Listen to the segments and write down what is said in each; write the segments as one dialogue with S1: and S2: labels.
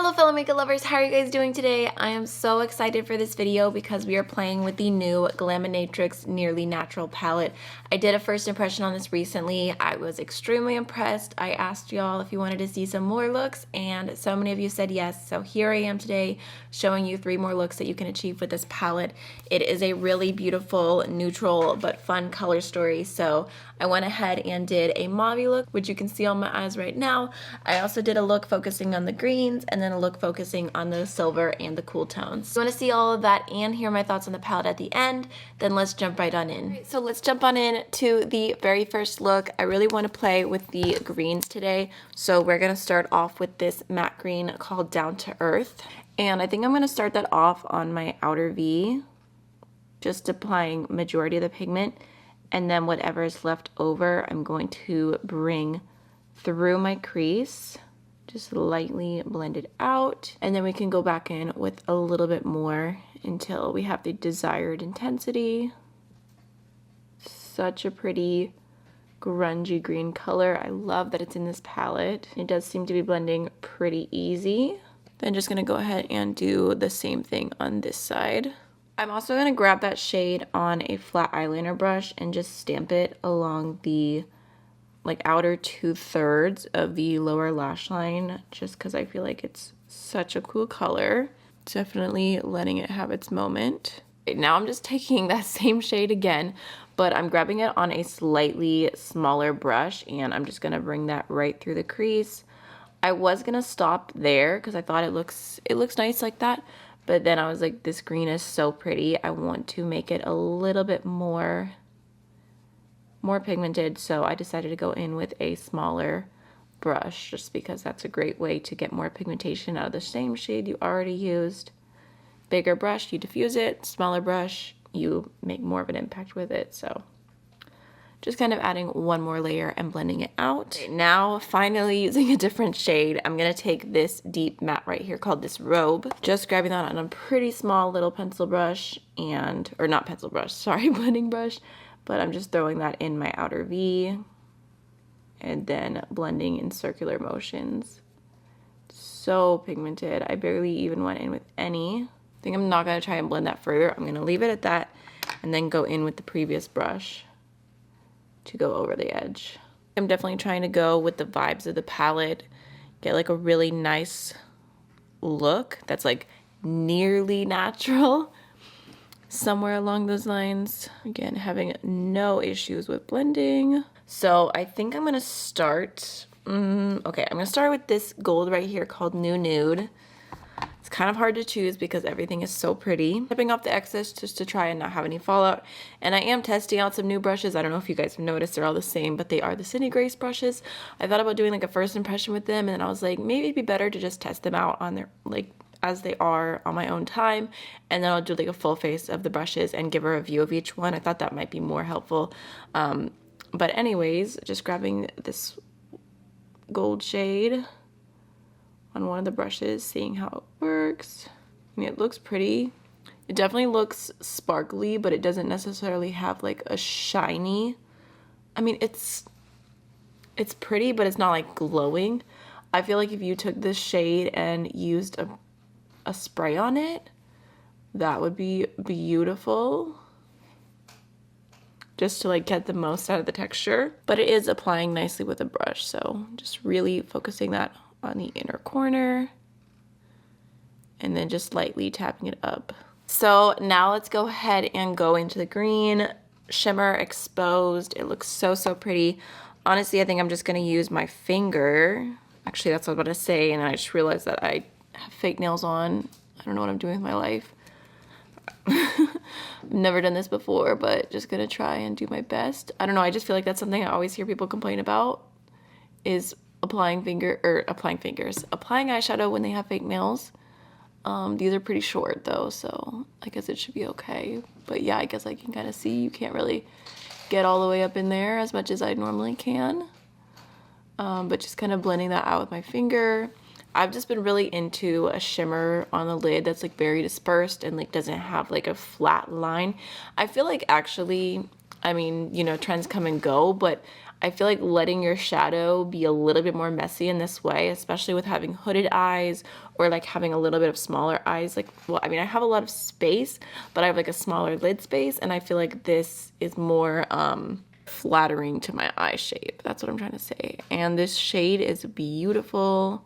S1: Hello fellow makeup lovers, how are you guys doing today? I am so excited for this video because we are playing with the new Glaminatrix Nearly Natural Palette. I did a first impression on this recently. I was extremely impressed. I asked y'all if you wanted to see some more looks and so many of you said yes. So here I am today showing you 3 more looks that you can achieve with this palette. It is a really beautiful, neutral, but fun color story. So I went ahead and did a mauve look, which you can see on my eyes right now. I also did a look focusing on the greens and then a look focusing on the silver and the cool tones. If you want to see all of that and hear my thoughts on the palette at the end, then let's jump right on in. So let's jump on in to the very first look. I really want to play with the greens today. So we're going to start off with this matte green called Down to Earth. And I think I'm going to start that off on my outer V, just applying majority of the pigment. And then whatever is left over, I'm going to bring through my crease, just lightly blend it out. And then we can go back in with a little bit more until we have the desired intensity. Such a pretty grungy green color. I love that it's in this palette. It does seem to be blending pretty easy. Then just gonna go ahead and do the same thing on this side. I'm also gonna grab that shade on a flat eyeliner brush and just stamp it along the outer 2/3 of the lower lash line, just because I feel like it's such a cool color. Definitely letting it have its moment. Now I'm just taking that same shade again, but I'm grabbing it on a slightly smaller brush and I'm just gonna bring that right through the crease. I was gonna stop there because I thought it looks nice like that, but then I was like, this green is so pretty. I want to make it a little bit more pigmented, so I decided to go in with a smaller brush just because that's a great way to get more pigmentation out of the same shade you already used. Bigger brush, you diffuse it. Smaller brush, you make more of an impact with it. So just kind of adding one more layer and blending it out. Okay, now finally using a different shade, I'm gonna take this deep matte right here called this Robe. Just grabbing that on a pretty small little pencil brush or not pencil brush, sorry, blending brush. But I'm just throwing that in my outer V and then blending in circular motions. So pigmented. I barely even went in with any. I think I'm not gonna try and blend that further. I'm gonna leave it at that and then go in with the previous brush to go over the edge. I'm definitely trying to go with the vibes of the palette, get like a really nice look that's like nearly natural. Somewhere along those lines. Again, having no issues with blending. So I think I'm gonna start, okay, I'm gonna start with this gold right here called New Nude. It's kind of hard to choose because everything is so pretty. Tipping off the excess just to try and not have any fallout. And I am testing out some new brushes. I don't know if you guys have noticed, they're all the same, but they are the Cindy Grace brushes. I thought about doing like a first impression with them, and then I was like, maybe it'd be better to just test them out on their, as they are on my own time, and then I'll do like a full face of the brushes and give a review of each one. I thought that might be more helpful. But anyways, just grabbing this gold shade on one of the brushes, seeing how it works. I mean, it looks pretty. It definitely looks sparkly, but it doesn't necessarily have like a shiny. I mean, it's pretty, but it's not like glowing. I feel like if you took this shade and used a spray on it, that would be beautiful, just to like get the most out of the texture. But it is applying nicely with a brush, so just really focusing that on the inner corner and then just lightly tapping it up. So now let's go ahead and go into the green shimmer exposed. It looks so pretty. Honestly, I think I'm just gonna use my finger. Actually, that's what I was about to say, and I just realized that I have fake nails on. I don't know what I'm doing with my life. Never done this before, but just gonna try and do my best. I don't know, I just feel like that's something I always hear people complain about, is applying eyeshadow when they have fake nails. These are pretty short though, so I guess it should be okay. But yeah, I guess I can kind of see you can't really get all the way up in there as much as I normally can. But just kind of blending that out with my finger. I've just been really into a shimmer on the lid that's like very dispersed and like doesn't have like a flat line. I feel like actually I mean, you know, trends come and go, but I feel like letting your shadow be a little bit more messy in this way, especially with having hooded eyes or like having a little bit of smaller eyes. Like, well, I mean, I have a lot of space, but I have like a smaller lid space, and I feel like this is more flattering to my eye shape. That's what I'm trying to say. And this shade is beautiful,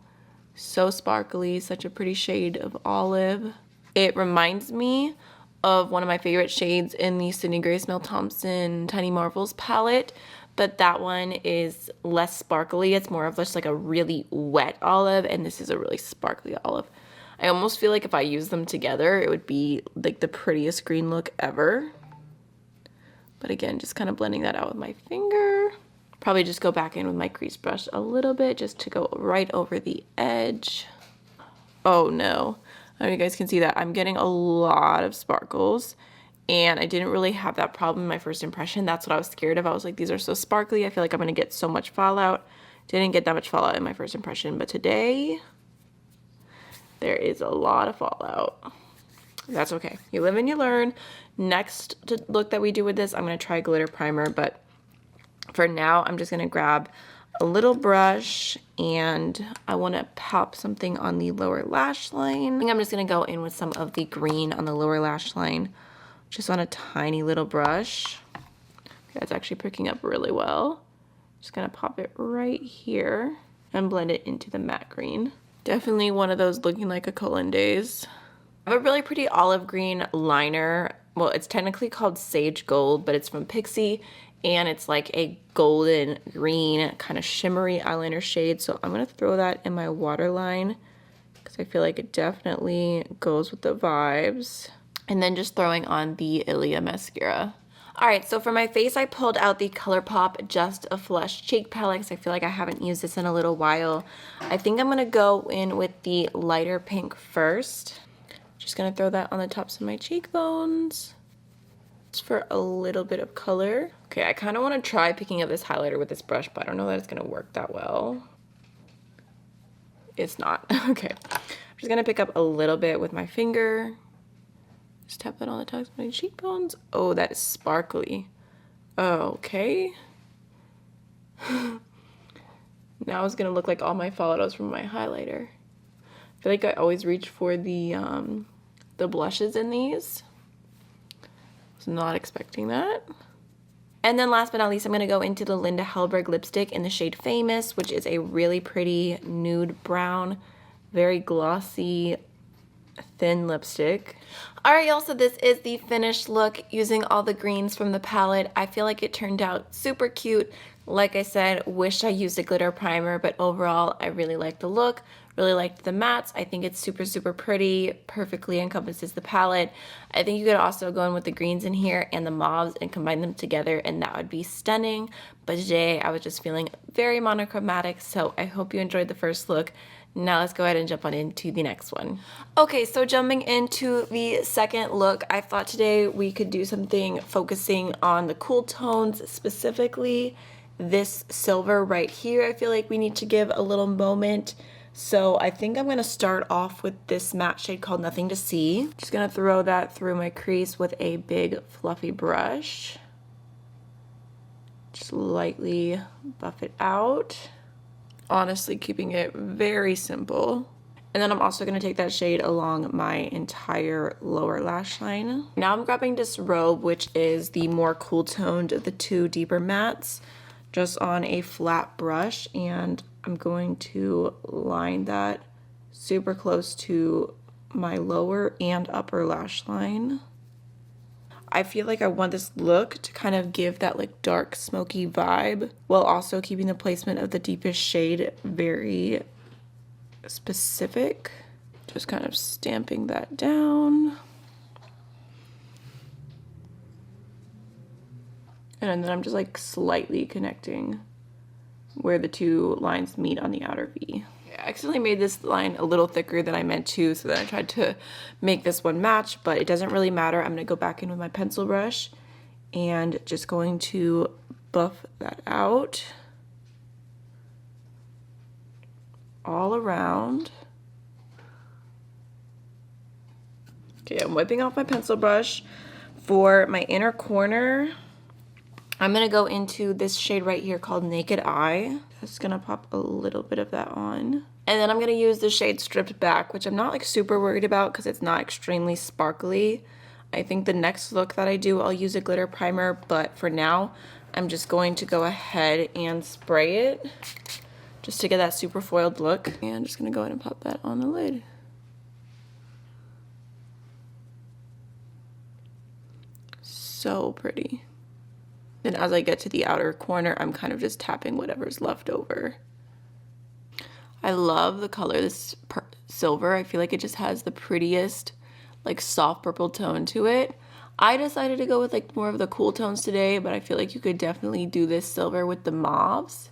S1: so sparkly, such a pretty shade of olive. It reminds me of one of my favorite shades in the Sydney Grace Mel Thompson Tiny Marvels palette, but that one is less sparkly. It's more of just like a really wet olive, and this is a really sparkly olive. I almost feel like if I use them together, it would be like the prettiest green look ever. But again, just kind of blending that out with my finger. Probably just go back in with my crease brush a little bit just to go right over the edge. Oh no. I don't know if you guys can see that. I'm getting a lot of sparkles, and I didn't really have that problem in my first impression. That's what I was scared of. I was like, these are so sparkly. I feel like I'm going to get so much fallout. Didn't get that much fallout in my first impression, but today there is a lot of fallout. That's okay. You live and you learn. Next look that we do with this, I'm going to try glitter primer, but for now, I'm just going to grab a little brush, and I want to pop something on the lower lash line. I think I'm just going to go in with some of the green on the lower lash line, just on a tiny little brush. Okay, that's actually picking up really well. Just going to pop it right here and blend it into the matte green. Definitely one of those looking like a Cullen days. I have a really pretty olive green liner. Well, it's technically called Sage Gold, but it's from Pixie, and it's like a golden green kind of shimmery eyeliner shade. So I'm going to throw that in my waterline because I feel like it definitely goes with the vibes. And then just throwing on the Ilia mascara. All right, so for my face, I pulled out the ColourPop Just a Flush Cheek Palette because I feel like I haven't used this in a little while. I think I'm going to go in with the lighter pink first. Just going to throw that on the tops of my cheekbones for a little bit of color. Okay, I kind of want to try picking up this highlighter with this brush, but I don't know that it's going to work that well. It's not. Okay. I'm just going to pick up a little bit with my finger. Just tap that on the tops of my cheekbones. Oh, that is sparkly. Okay. Now it's going to look like all my fallouts from my highlighter. I feel like I always reach for the blushes in these. Was not expecting that. And then last but not least, I'm going to go into the Linda Hellberg lipstick in the shade Famous, which is a really pretty nude brown, very glossy, thin lipstick. Alright y'all, so this is the finished look using all the greens from the palette. I feel like it turned out super cute. Like I said, wish I used a glitter primer, but overall I really like the look. Really liked the mattes. I think it's super, super pretty, perfectly encompasses the palette. I think you could also go in with the greens in here and the mauves and combine them together, and that would be stunning. But today I was just feeling very monochromatic, so I hope you enjoyed the first look. Now let's go ahead and jump on into the next one. Okay, so jumping into the second look, I thought today we could do something focusing on the cool tones, specifically this silver right here. I feel like we need to give a little moment. So I think I'm going to start off with this matte shade called Nothing to See. Just going to throw that through my crease with a big fluffy brush. Just lightly buff it out. Honestly, keeping it very simple. And then I'm also going to take that shade along my entire lower lash line. Now I'm grabbing this Robe, which is the more cool toned of the two deeper mattes, just on a flat brush, and I'm going to line that super close to my lower and upper lash line. I feel like I want this look to kind of give that like dark smoky vibe while also keeping the placement of the deepest shade very specific. Just kind of stamping that down. And then I'm just like slightly connecting where the two lines meet on the outer V. I accidentally made this line a little thicker than I meant to, so then I tried to make this one match, but it doesn't really matter. I'm going to go back in with my pencil brush and just going to buff that out all around. Okay, I'm wiping off my pencil brush. For my inner corner, I'm gonna go into this shade right here called Naked Eye. Just gonna pop a little bit of that on. And then I'm gonna use the shade Stripped Back, which I'm not like super worried about because it's not extremely sparkly. I think the next look that I do, I'll use a glitter primer, but for now, I'm just going to go ahead and spray it just to get that super foiled look. And I'm just gonna go ahead and pop that on the lid. So pretty. Then as I get to the outer corner, I'm kind of just tapping whatever's left over. I love the color, this silver. I feel like it just has the prettiest, like soft purple tone to it. I decided to go with like more of the cool tones today, but I feel like you could definitely do this silver with the mauves,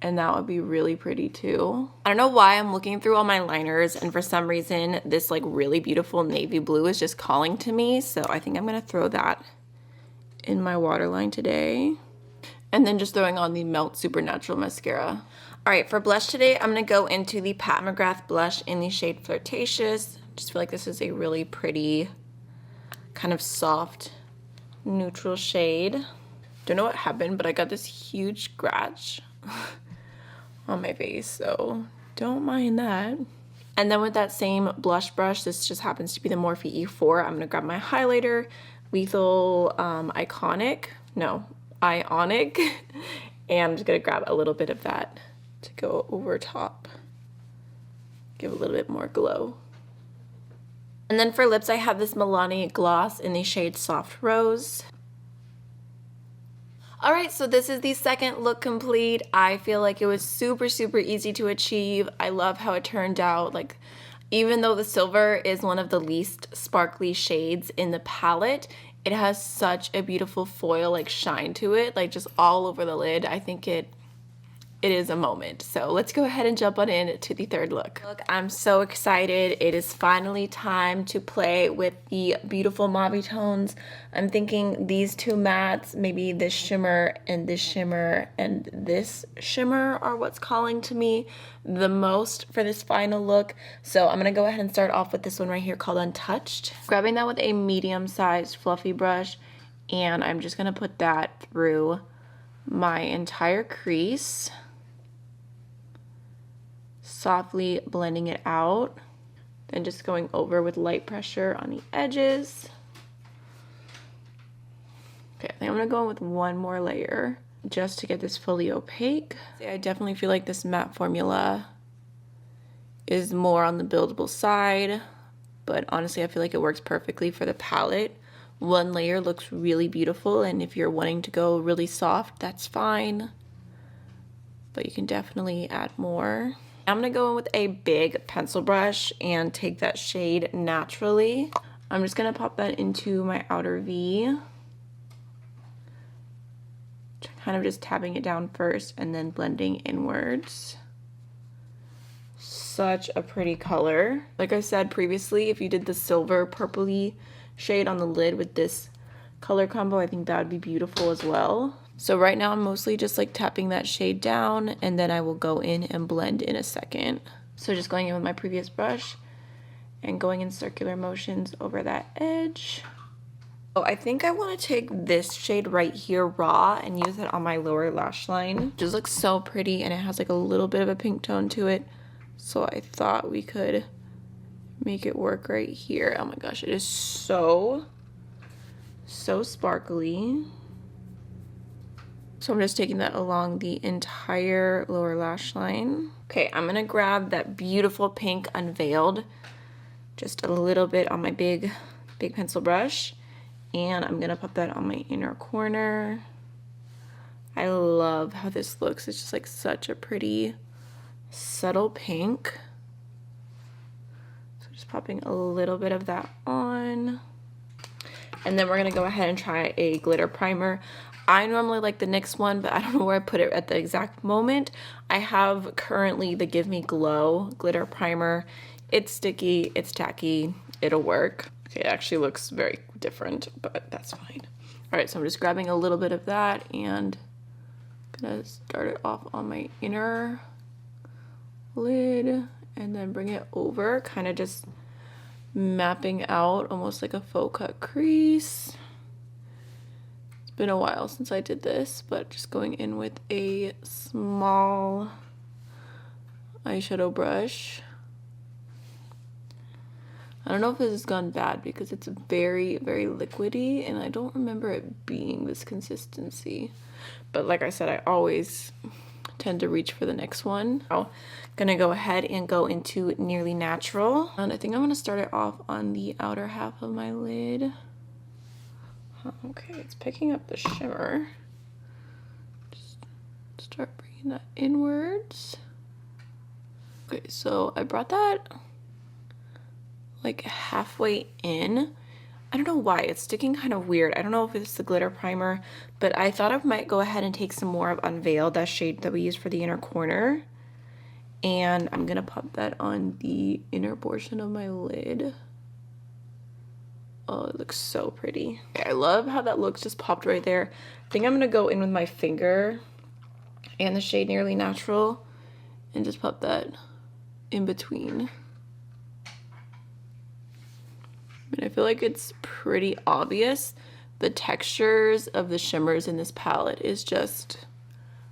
S1: and that would be really pretty too. I don't know why I'm looking through all my liners, and for some reason, this like really beautiful navy blue is just calling to me, so I think I'm gonna throw that in my waterline today. And then just throwing on the Melt Supernatural mascara. All right, for blush today, I'm gonna go into the Pat McGrath blush in the shade Flirtatious. Just feel like this is a really pretty, kind of soft, neutral shade. Don't know what happened, but I got this huge scratch on my face, so don't mind that. And then with that same blush brush, this just happens to be the Morphe E4, I'm gonna grab my highlighter, Lethal Ionic, and I'm just gonna grab a little bit of that to go over top, give a little bit more glow. And then for lips, I have this Milani gloss in the shade Soft Rose. All right, so this is the second look complete. I feel like it was super, super easy to achieve. I love how it turned out. Like, even though the silver is one of the least sparkly shades in the palette, it has such a beautiful foil like shine to it, like just all over the lid. I think it is a moment. So let's go ahead and jump on in to the third look. I'm so excited. It is finally time to play with the beautiful mauve tones. I'm thinking these two mattes, maybe this shimmer and this shimmer and this shimmer are what's calling to me the most for this final look. So I'm gonna go ahead and start off with this one right here called Untouched. Grabbing that with a medium-sized fluffy brush, and I'm just gonna put that through my entire crease, softly blending it out, then just going over with light pressure on the edges. Okay, I think I'm gonna go in with one more layer just to get this fully opaque. I definitely feel like this matte formula is more on the buildable side, but honestly I feel like it works perfectly for the palette. One layer looks really beautiful, and if you're wanting to go really soft, that's fine, but you can definitely add more. I'm gonna go in with a big pencil brush and take that shade Naturally. I'm just gonna pop that into my outer V. Kind of just tapping it down first and then blending inwards. Such a pretty color. Like I said previously, if you did the silver purpley shade on the lid with this color combo, I think that would be beautiful as well. So right now I'm mostly just like tapping that shade down, and then I will go in and blend in a second. So just going in with my previous brush and going in circular motions over that edge. So I think I want to take this shade right here, Raw, and use it on my lower lash line. It just looks so pretty, and it has like a little bit of a pink tone to it. So I thought we could make it work right here. Oh my gosh, it is so sparkly. So I'm just taking that along the entire lower lash line. Okay, I'm gonna grab that beautiful pink Unveiled, just a little bit on my big pencil brush, and I'm gonna put that on my inner corner. I love how this looks. It's just like such a pretty, subtle pink. So just popping a little bit of that on. And then we're gonna go ahead and try a glitter primer. I normally like the NYX one, but I don't know where I put it at the exact moment. I have currently the Give Me Glow glitter primer. It's sticky, it's tacky, it'll work. Okay, it actually looks very different, but that's fine. All right, so I'm just grabbing a little bit of that and gonna start it off on my inner lid and then bring it over, kind of just mapping out almost like a faux cut crease. been a while since I did this, but just going in with a small eyeshadow brush. I don't know if this has gone bad because it's very, very liquidy, and I don't remember it being this consistency. But like I said, I always tend to reach for the next one. I'm gonna go ahead and go into Nearly Natural. And I think I'm gonna start it off on the outer half of my lid. Okay, it's picking up the shimmer. Just start bringing that inwards. Okay, so I brought that like halfway in. I don't know why, it's sticking kind of weird. I don't know if it's the glitter primer, but I thought I might go ahead and take some more of Unveiled, that shade that we use for the inner corner. And I'm gonna pop that on the inner portion of my lid. Oh, it looks so pretty. Okay, I love how that looks just popped right there. I think I'm gonna go in with my finger and the shade Nearly Natural and just pop that in between. And I feel like it's pretty obvious. The textures of the shimmers in this palette is just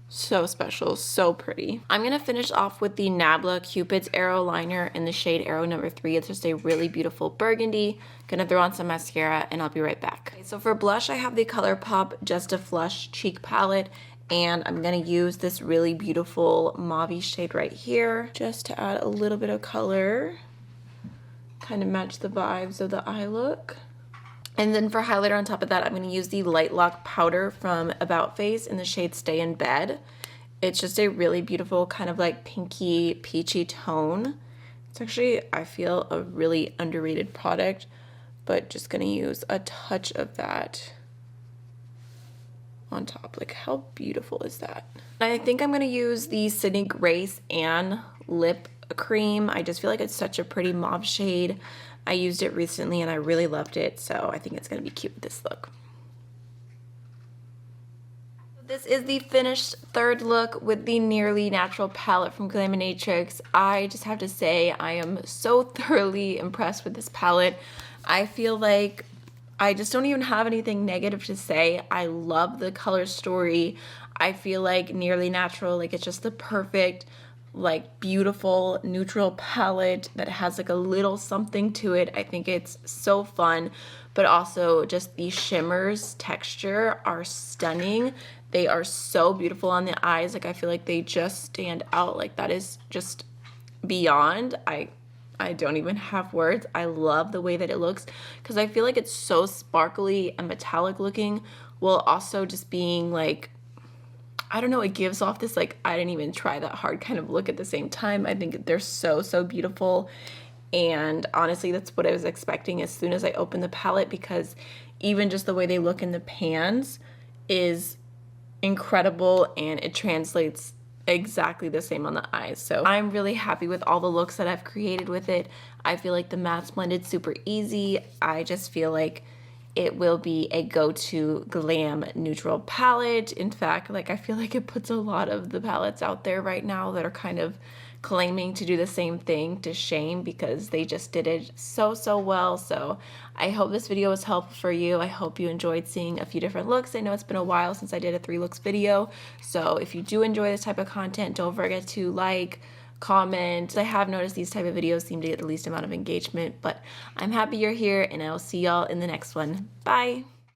S1: so special, so pretty. I'm gonna finish off with the Nabla Cupid's Arrow Liner in the shade Arrow number 3. It's just a really beautiful burgundy. Gonna throw on some mascara and I'll be right back. Okay, so for blush, I have the ColourPop Just a Flush Cheek Palette, and I'm gonna use this really beautiful mauve shade right here just to add a little bit of color, kind of match the vibes of the eye look. And then for highlighter on top of that, I'm going to use the Light Lock powder from About Face in the shade Stay in Bed. It's just a really beautiful kind of like pinky peachy tone. It's actually, I feel, a really underrated product, but just going to use a touch of that on top. Like, how beautiful is that? I think I'm going to use the Sydney Grace and lip cream. I just feel like it's such a pretty mauve shade. I used it recently and I really loved it, so I think it's gonna be cute with this look. This is the finished third look with the Nearly Natural palette from Glaminatrix. I just have to say I am so thoroughly impressed with this palette. I feel like I just don't even have anything negative to say. I love the color story. I feel like Nearly Natural, like it's just the perfect, like beautiful neutral palette that has like a little something to it. I think it's so fun, but also just the shimmers texture are stunning. They are so beautiful on the eyes. Like I feel like they just stand out. Like that is just beyond. I don't even have words. I love the way that it looks because I feel like it's so sparkly and metallic looking while also just being like, I don't know, it gives off this like I didn't even try that hard kind of look at the same time. I think they're so beautiful, and honestly that's what I was expecting as soon as I opened the palette, because even just the way they look in the pans is incredible and it translates exactly the same on the eyes. So I'm really happy with all the looks that I've created with it. I feel like the mattes blended super easy. I just feel like it will be a go-to glam neutral palette. In fact, like I feel like it puts a lot of the palettes out there right now that are kind of claiming to do the same thing to shame because they just did it so well. So I hope this video was helpful for you. I hope you enjoyed seeing a few different looks. I know it's been a while since I did a 3 looks video. So if you do enjoy this type of content, don't forget to like, comment. I have noticed these type of videos seem to get the least amount of engagement, but I'm happy you're here and I'll see y'all in the next one. Bye.